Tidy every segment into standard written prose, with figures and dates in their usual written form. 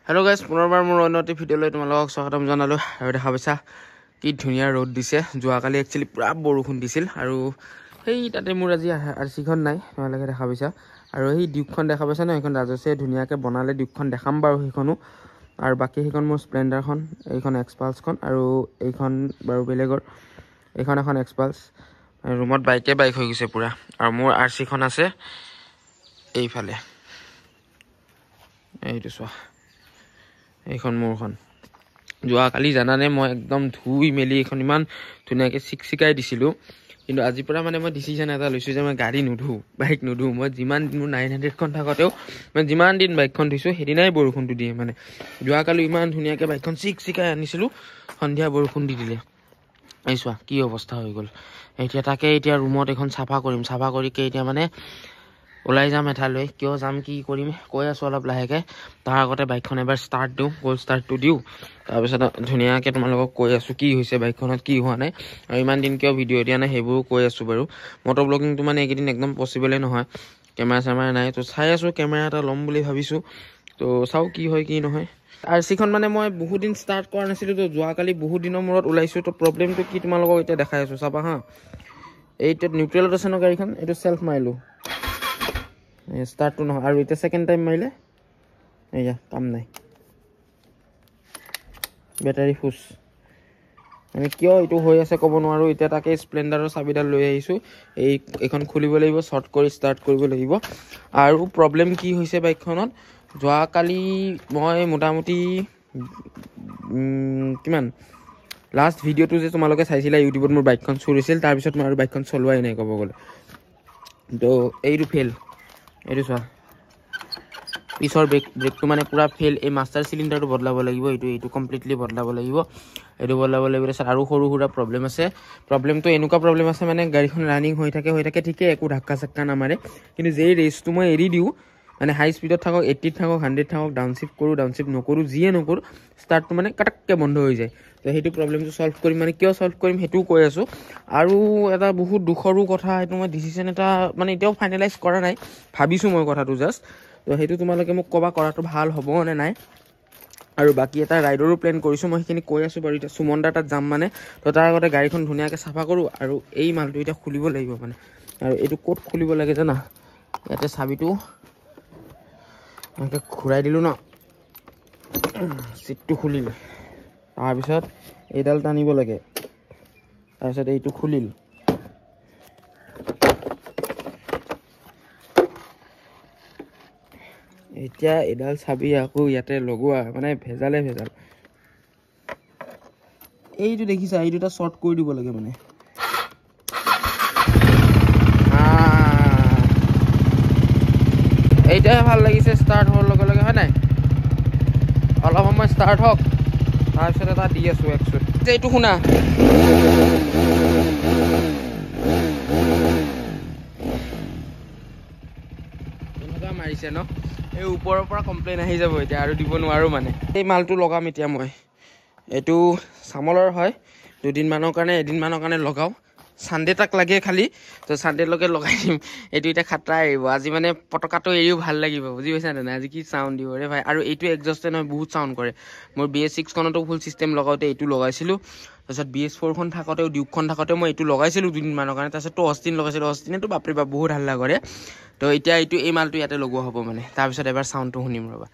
Hello guys पुनर्बार मोर अन्यटी भिडिओলৈ তোমালোকক স্বাগতম জনালো আৰু দেখা পাইছা কি ধুনিয়া ৰ'দ দিছে যোৱাকালি একচুয়ালি পুৰা বৰষুণ দিছিল আৰু সেই তাতে মোৰ আজি আৰচিখন নাই তোমালোকে দেখা পাইছা আৰু এই ডিউকখন দেখা পাইছা না এখন ৰাজছে ধুনিয়াকে বনালে ডিউকখন দেখাম বাৰু সেইখনো আৰু বাকি সেইখন মোৰ স্প্লেন্ডাৰখন এইখন এক্সপালছখন আৰু এইখন বাৰু বেলেগৰ এইখন এখন এক্সপালছ ৰুমত বাইক হৈ গৈছে পুৰা আৰু মোৰ আৰচিখন আছে এইফালে এইটো চোৱা এইখন মোৰখন যোৱাকালি জানানে মই একদম ধুই মেলি এখন ইমান ধুনিয়াকে চিকচিকাই দিছিলো কিন্তু আজি পৰা মানে মই ডিসিশন এটা লৈছো যে মই গাড়ী নুধু বাইক নুধু মই যিমান দিন 900 খন থাকতেও মই যিমান দিন বাইকখন ধুইছো হেদিনাই বৰষুণটো দিয়ে মানে যোৱাকালি ইমান ধুনিয়াকে বাইকখন চিকচিকাই আনিছিলো সন্ধিয়া বৰষুণ দি দিলে এইছোৱা কি অৱস্থা হৈ গল এতিয়া ৰুমত এখন সাফা কৰিম সাফা কৰি কে এতিয়া মানে ওলাই যাম এঠালৈ কিয় যাম কি কৰিম কৈ আছো অলপ লাহেকে তাৰ আগতে বাইকখন এবাৰ স্টাৰ্ট দিও গোল স্টাৰ্টটো দিও তাৰ পিছত ধুনিয়াকে তোমালোকক কৈ আছো কি হৈছে বাইকখনত কি হোৱা নাই আৰু ইমান দিন কিয় ভিডিও দিয়া নাই হেবোৰ কৈ আছো বাৰু মটো ব্লগিংটো মানে একদিন একদম পসিবলে নহয় কেমেৰা নাই তো চাই আছো কেমেৰা এটা লম বুলি ভাবিছো তো চাও কি হয় কি নহয় আৰচিখন মানে মই বহুত দিন স্টাৰ্ট কৰা নাছিলো তো যোৱাকালি বহুত দিনৰ মূৰত ওলাইছো তো প্ৰবলেমটো কি তোমালোকক এতিয়া দেখাই আছো চাবা হা এইটো নিউট্ৰেলত আছে ন গাড়ীখন এইটো সেলফ মাইলো স্টাৰ্ট নহয় আৰু এটা সেকেন্ড টাইম মাইলে এয়া কাম নাই ব্যাটাৰি ফুস মানে কিয় এটো হৈ আছে কব নোৱাৰো এটা তাকে স্প্লেন্ডাৰৰ চাবিডাল লৈ আহিছো এইখন খুলিব লাগিব শৰ্ট কৰি স্টাৰ্ট কৰিব লাগিব আৰু প্ৰবলেম কি হৈছে বাইকখনত যোৱা কালি মই মোটামুটি কিমান লাষ্ট ভিডিওটো যে তোমালোকে চাইছিলা ইউটিউবত মোৰ বাইকখন চুৰিছিল তাৰ পিছত মই আৰু বাইকখন চলোৱাই নাই কব গলে তো এইটো ফেল এইটো চোৱা পিছৰ ব্ৰেকটো মানে পুৰা ফেল এই মাস্টাৰ সিলিন্ডাৰটো বদলাব লাগিব এইটো কমপ্লিটলি বদলাব লাগিব আৰু সৰু হুৰা প্ৰবলেম আছে প্ৰবলেমটো এনেকুৱা প্ৰবলেম আছে মানে গাড়ীখন ৰানিং হৈ থাকে ঠিকে একো ধাক্কা চাক্কা নামাৰে কিন্তু যেই ৰেসটো মই এৰি দিও মানে হাই স্পিডত থাকক 80 থাকক 100 থাকক ডাউনশিফট নকৰো জিয়ে নকৰো স্টাৰ্টটো মানে কটককে বন্ধ হৈ যায় তো হেতু প্ৰবলেমটো সলভ কৰিম মানে কিয় সলভ কৰিম হেতু কৈ আছো আৰু এটা বহুত দুখৰো কথা এটো মই ডিসিশন এটা মানে এতিয়াও ফাইনালাইজ কৰা নাই ভাবিছো মই কথাটো জাস্ট তো হেতু তোমালোকে মোক কবা কৰাটো ভাল হ'ব নে নাই আৰু বাকি এটা ৰাইডৰো প্ল্যান কৰিছো মই সেইখিনি কৈ আছো বাৰু এটা সুমনদাৰ তাত যাম মানে তো তাৰ আগতে গাড়ীখন ধুনিয়াকে সাফা কৰো আৰু এই মালটো এটা খুলিব লাগিব মানে আৰু এটো কোড খুলিব লাগে জানা ইয়াতে চাবিটো এনেকে ঘুৰাই দিলো ন সিটটো খুলিল তাৰ পিছত এইডাল টানিব লাগে তাৰ পিছত এইটো খুলিল এতিয়া এডাল চাবি আকৌ ইয়াতে লগোৱা মানে ভেজাল এইটো দেখিছা এই দুটা শৰ্ট কৰি দিব লাগে মানে এইটাই ভাল লাগিছে স্টাৰ্ট হোৱাৰ লগে লগে হয় নাই অলপ সময় স্টাৰ্ট হওক তাৰ পিছত এটা দি আছো একচুট এইটো শুনা এনেকুৱা মাৰিছে ন এই ওপৰৰ পৰা কমপ্লেইন আহি যাব এতিয়া আৰু দিব নোৱাৰো মানে এই মালটো লগাম এতিয়া মই এটো সামলৰ হয় দুদিন মানৰ কাৰণে এদিন মানৰ কাৰণে লগাও সানডে তাক লাগে খালি তো সানডে লগে লগাই দিম এটো এটা খাটৰা আহিব আজি মানে পটকাটো এৰিও ভাল লাগিব বুজি পাইছা না আজি কি সাউন্ড দিব ৰে ভাই আৰু এইটো এক্সজস্টে নহয় বহুত সাউন্ড কৰে মোৰ BS6 খনটো ফুল সিস্টেম লগাওতে এইটো লগাইছিলো তাৰছত BS4 খন থাকতেও ডিউকখন থাকতেও মই এইটো লগাইছিলো দুদিন মানৰ কাৰণে তাৰছত তো অস্টিন লগাইছিলো অস্টিনেটো বাপৰে বাপ বহুত হাল্লা কৰে তো এতিয়া এইটো এই মালটো ইয়াতে লগোৱা হ'ব মানে তাৰ পিছত এবাৰ সাউন্ডটো শুনিম ৰবা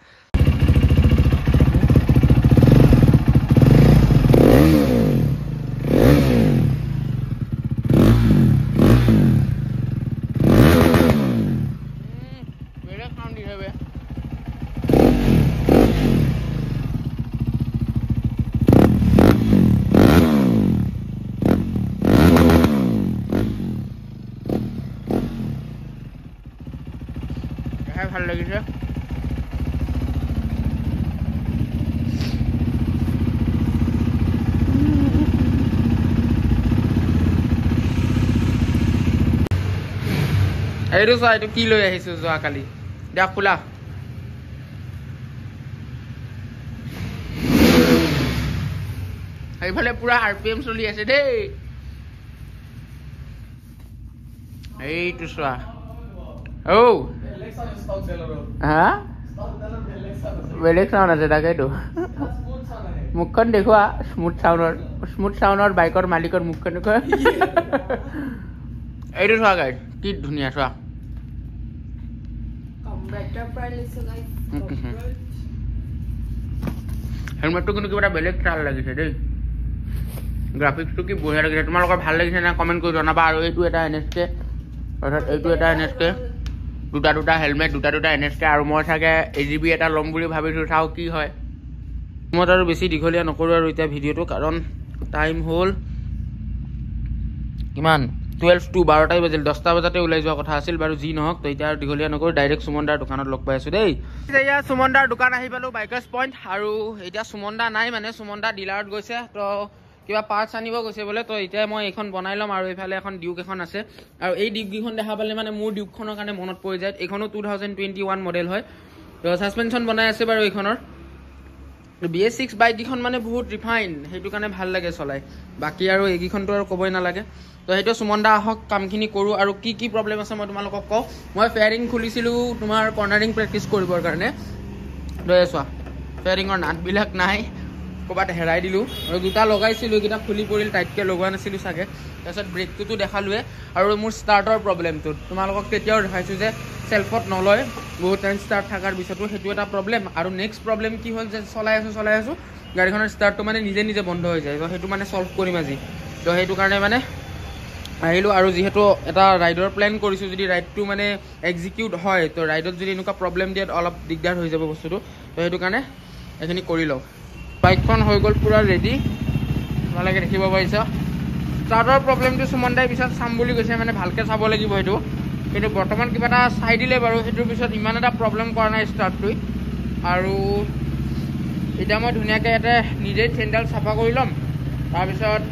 ভাল লাগিছে এইটো চোৱা এইটো কি লৈ আহিছো যোৱাকালি দিয়া খোলা এইফালে পুৰা RPM চলি আছে দেই এইটো চোৱা Oh. Hah? বেলেগ চাউণ্ড আছে তাকেইতো মুখখন দেখুৱা স্মুথ চাউণ্ডৰ বাইকৰ মালিকৰ মুখখন দেখুৱা এইটো চোৱা গাইড কি ধুনীয়া চোৱা হেলমেটটো কিন্তু কিবা এটা বেলেগ চাল লাগিছে দেই গ্ৰাফিক্সটো কি বঢ়িয়া লাগিছে তোমালোকৰ ভাল লাগিছে না কমেণ্ট কৰি জনাবা আৰু এইটো এটা NSK অৰ্থাৎ এইটো এটা NSK দুটা হেলমেট দুটা NSK আৰু মই চাগে AGB এটা ল'ম বুলি ভাবিছোঁ চাওঁ কি হয় মই আৰু বেছি দীঘলীয়া নকৰোঁ আৰু এতিয়া ভিডিঅ'টো কাৰণ টাইম হ'ল কিমান 12:12টাই বাজিল 10টা বজাতে ওলাই যোৱা কথা আছিল বাৰু যি নহওক তো এতিয়া আৰু দীঘলীয়া নকৰোঁ ডাইৰেক্ট সুমনদাৰ দোকানত লগ পাই আছোঁ দেই এতিয়া সুমনদাৰ দোকান আহি পালোঁ বাইকাৰ্ছ পইণ্ট আৰু এতিয়া সুমনদা নাই মানে সুমনদা ডিলাৰত গৈছে তো কিবা পাৰ্টছ আনিব গৈছে বোলে তো এতিয়া মই এইখন বনাই ল'ম আৰু এইফালে এখন ডিউক এখন আছে আৰু এই ডিউককেইখন দেখা পালে মানে মোৰ ডিউকখনৰ কাৰণে মনত পৰি যায় এইখনো 2021 মডেল হয় তো ছাছপেনশ্যন বনাই আছে বাৰু এইখনৰ BS6 বাইককেইখন মানে বহুত ৰিফাইন সেইটো কাৰণে ভাল লাগে চলাই বাকী আৰু এইকেইখনটো আৰু ক'বই নালাগে তো সেইটো সুমনদা আহক কামখিনি কৰোঁ আৰু কি প্ৰব্লেম আছে মই তোমালোকক কওঁ মই ফেয়াৰিং খুলিছিলোঁ তোমাৰ কৰ্নাৰিং প্ৰেক্টিছ কৰিবৰ কাৰণে তো চোৱা ফেয়াৰিঙৰ নাটবিলাক নাই ক'ৰবাত হেৰাই দিলোঁ আৰু দুটা লগাইছিলোঁ এইকেইটা খুলি পৰিল টাইটকৈ লগোৱা নাছিলোঁ চাগে তাৰপিছত ব্ৰেকটোতো দেখালোৱে আৰু মোৰ ষ্টাৰ্টৰ প্ৰব্লেমটোত তোমালোকক তেতিয়াও দেখাইছোঁ যে চেল্ফত নলয় বহুত টাইম ষ্টাৰ্ট থকাৰ পিছতো সেইটো এটা প্ৰব্লেম আৰু নেক্সট প্ৰব্লেম কি হ'ল যে চলাই আছোঁ গাড়ীখনৰ ষ্টাৰ্টটো মানে নিজে বন্ধ হৈ যায় তো সেইটো মানে ছল্ভ কৰিম আজি তো সেইটো কাৰণে মানে আহিলোঁ আৰু যিহেতু এটা ৰাইডৰ প্লেন কৰিছোঁ যদি ৰাইডটো মানে এক্সিকিউট হয় তো ৰাইডত যদি এনেকুৱা প্ৰব্লেম দিয়াত অলপ দিগদাৰ হৈ যাব বস্তুটো তো সেইটো কাৰণে এইখিনি কৰি লওঁ বাইকখন হৈ গ'ল পুৰা ৰেডি তোমালোকে দেখিব পাৰিছা ষ্টাৰ্টৰ প্ৰব্লেমটো সুমনদাই পিছত চাম বুলি কৈছে মানে ভালকৈ চাব লাগিব সেইটো কিন্তু বৰ্তমান কিবা এটা চাই দিলে বাৰু সেইটোৰ পিছত ইমান এটা প্ৰব্লেম কৰা নাই ষ্টাৰ্টটোৱে আৰু এতিয়া মই ধুনীয়াকৈ ইয়াতে নিজেই চেইনডাল চাফা কৰি ল'ম তাৰপিছত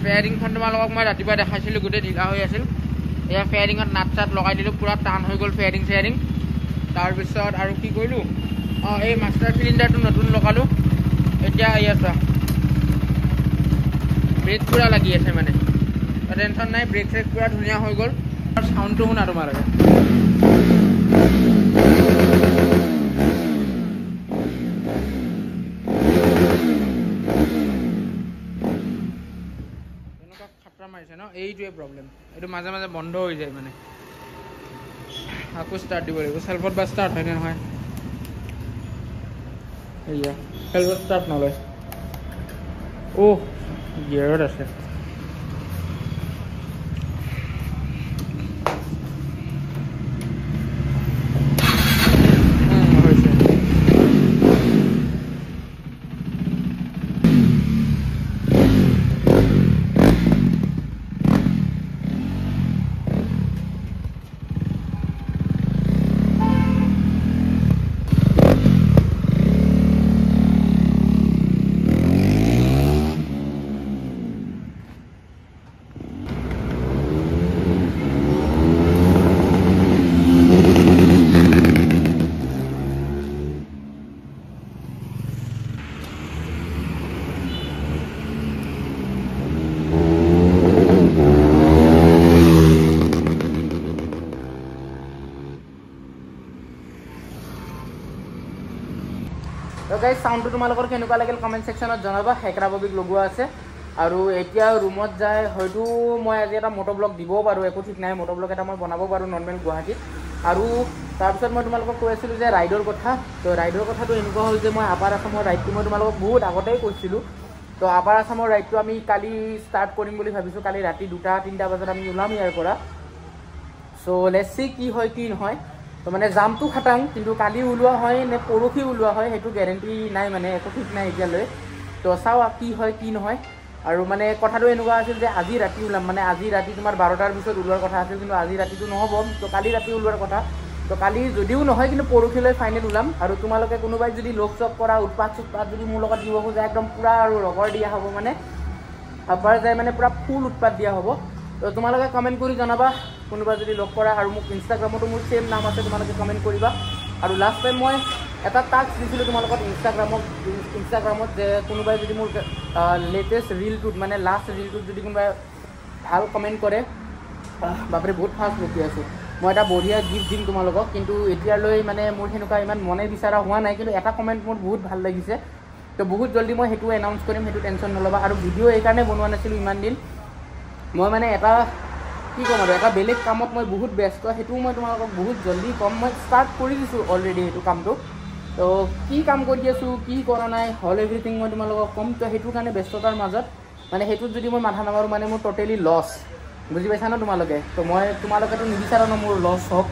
ফেয়াৰিংখন তোমালোকক মই ৰাতিপুৱা দেখাইছিলোঁ গোটেই ঢিলা হৈ আছিল এয়া ফেয়াৰিঙত নাট চাট লগাই দিলোঁ পুৰা টান হৈ গ'ল ফেয়াৰিং তাৰপিছত আৰু কি কৰিলোঁ এই মাষ্টাৰ চিলিণ্ডাৰটো নতুন লগালোঁ এতিয়া ইয়াত ব্ৰেক পুৰা লাগি আছে মানে টেনশ্যন নাই ব্ৰেক চেক পুৰা ধুনীয়া হৈ গ'ল আৰু চাউণ্ডটো শুনা তোমালোকে এনেকুৱা খাটৰা মাৰিছে ন এইটোৱে প্ৰব্লেম এইটো মাজে মাজে বন্ধ হৈ যায় মানে আকৌ ষ্টাৰ্ট দিব লাগিব চেল্ফত বা ষ্টাৰ্ট হয়নে নহয় এয়া চেল্ফত ষ্টাৰ্ট নলয় গিয়াৰত আছে গাইজ সাউন্ডটো তোমালোকৰ কেনেকুৱা লাগিল কমেণ্ট সেকশনত জনাবা হেকৰা ববিক লগোৱা আছে আৰু এতিয়া ৰুমত যায় হয়তো মই আজি এটা মটো ব্লগ দিবও পাৰোঁ একো ঠিক নাই মটো ব্লগ এটা মই বনাব পাৰোঁ নৰ্মেল গুৱাহাটীত আৰু তাৰপিছত মই তোমালোকক কৈ আছিলোঁ যে ৰাইডৰ কথা তো ৰাইডৰ কথাটো এনেকুৱা হ'ল যে মই আপাৰ আসামৰ ৰাইডটো মই তোমালোকক বহুত আগতেই কৈছিলোঁ তো আপাৰ আসামৰ ৰাইডটো আমি কালি ষ্টাৰ্ট কৰিম বুলি ভাবিছোঁ কালি ৰাতি 2-3টা বজাত আমি ওলাম ইয়াৰ পৰা সো লেটস সি কি হয় কি নহয় তো মানে জামটো খাটাং কিন্তু কালি ওলোৱা হয় নে পৰখি ওলোৱা হয় সেইটো গ্যাৰেণ্টি নাই মানে একো ঠিক নাই এতিয়ালৈ তো চাও কি হয় কি নহয় আৰু মানে কথাটো এনেকুৱা আছিল যে আজি ৰাতি ওলাম মানে আজি ৰাতি তোমাৰ 12টাৰ পিছত ওলোৱাৰ কথা আছিল কিন্তু আজি ৰাতিটো নহ'ব তো কালি ৰাতি ওলোৱাৰ কথা তো কালি যদিও নহয় কিন্তু পৰখিলৈ ফাইনেল ওলাম আৰু তোমালোকে কোনোবাই যদি লগ চক কৰা উৎপাত যদি মোৰ লগত দিব খোজে একদম পুৰা আৰু ৰগৰ দিয়া হ'ব মানে আপাৰ যায় মানে পুৰা ফুল উৎপাত দিয়া হ'ব তো তোমালোকে কমেণ্ট কৰি জনাবা কোনোবা যদি লগ কৰা আৰু মোক ইনষ্টাগ্ৰামতো মোৰ সেম নাম আছে তোমালোকে কমেণ্ট কৰিবা আৰু লাষ্ট টাইম মই এটা টাস্ক দিছিলোঁ তোমালোকক ইনষ্টাগ্ৰামত যে কোনোবাই যদি মোৰ লেটেষ্ট ৰিলটোত মানে লাষ্ট ৰিলটোত যদি কোনোবাই ভাল কমেণ্ট কৰে বাপৰে বহুত ফাষ্ট ৰখি আছোঁ মই এটা বঢ়িয়া গিফ্ট দিম তোমালোকক কিন্তু এতিয়ালৈ মানে মোৰ সেনেকুৱা ইমান মনে বিচৰা হোৱা নাই কিন্তু এটা কমেণ্ট মোৰ বহুত ভাল লাগিছে তো বহুত জলদি মই সেইটো এনাউন্স কৰিম সেইটো টেনশ্যন নল'বা আৰু ভিডিঅ' এইকাৰণে বনোৱা নাছিলোঁ ইমান দিন মই মানে এটা কি ক'ম আৰু এটা বেলেগ কামত মই বহুত ব্যস্ত সেইটোও মই তোমালোকক বহুত জলদি ক'ম মই ষ্টাৰ্ট কৰি দিছোঁ অলৰেডি সেইটো কামটো তো কি কাম কৰি আছোঁ কি কৰা নাই হল এভৰিথিং মই তোমালোকক ক'ম তো সেইটোৰ কাৰণে ব্যস্ততাৰ মাজত মানে সেইটোত যদি মই মাথা নামাৰোঁ মানে মোৰ ট'টেলি লছ বুজি পাইছা ন তোমালোকে তো মই তোমালোকেতো নিবিচাৰা ন মোৰ লছ হওক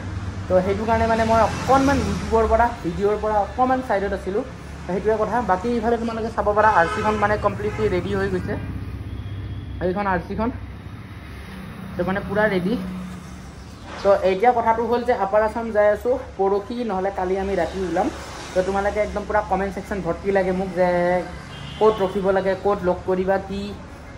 তো সেইটো কাৰণে মানে মই অকণমান ইউটিউবৰ পৰা ভিডিঅ'ৰ পৰা অকণমান ছাইডত আছিলোঁ সেইটোৱে কথা বাকী ইফালে তোমালোকে চাব পাৰা আৰচিখন মানে কমপ্লিটলি ৰেডি হৈ গৈছে এইখন আৰচিখন তো মানে পূৰা ৰেডি তো এতিয়া কথাটো হ'ল যে আপাৰ আছাম যাই আছোঁ পৰহি নহ'লে কালি আমি ৰাতি ওলাম তো তোমালোকে একদম পূৰা কমেণ্ট ছেকশ্যন ভৰ্তি লাগে মোক যে ক'ত ৰখিব লাগে ক'ত লগ কৰিবা কি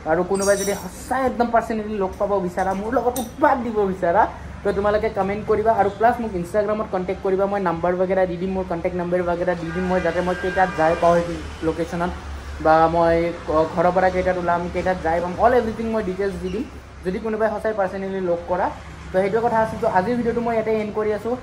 আৰু কোনোবাই যদি সঁচাই একদম পাৰ্চনেলি লগ পাব বিচাৰা মোৰ লগত উৎপাত দিব বিচাৰা তো তোমালোকে কমেণ্ট কৰিবা আৰু প্লাছ মোক ইনষ্টাগ্ৰামত কণ্টেক্ট কৰিবা মই নাম্বাৰ বাগেৰা দি দিম মোৰ কণ্টেক্ট নাম্বাৰ বাগেৰা দি দিম মই যাতে মই কেইটাত যাই পাওঁ সেইটো লোকেশ্যনত বা মই ঘৰৰ পৰা কেইটাত ওলাম কেইটাত যাই পাম অল এভৰিথিং মই ডিটেইলছ দি দিম যদি কোনোবাই সঁচাই পাৰ্চনেলি লগ কৰা তো সেইটোৱে কথা আছিল তো আজিৰ ভিডিঅ'টো মই ইয়াতে এণ্ড কৰি আছোঁ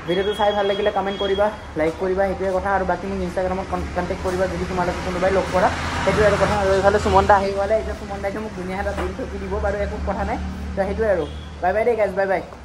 ভিডিঅ'টো চাই ভাল লাগিলে কমেণ্ট কৰিবা লাইক কৰিবা সেইটোৱে কথা আৰু বাকী মোক ইনষ্টাগ্ৰামত কণ্টেক্ট কৰিবা যদি তোমালোকে কোনোবাই লগ কৰা সেইটোৱে আৰু কথা আৰু এইফালে সুমন দা আহি গ'লে এতিয়া সুমন দাইটো মোক ধুনীয়া এটা দিন থকি দিব বাৰু একো কথা নাই তো সেইটোৱে আৰু বাই বাই দেই গাইজ বাই বাই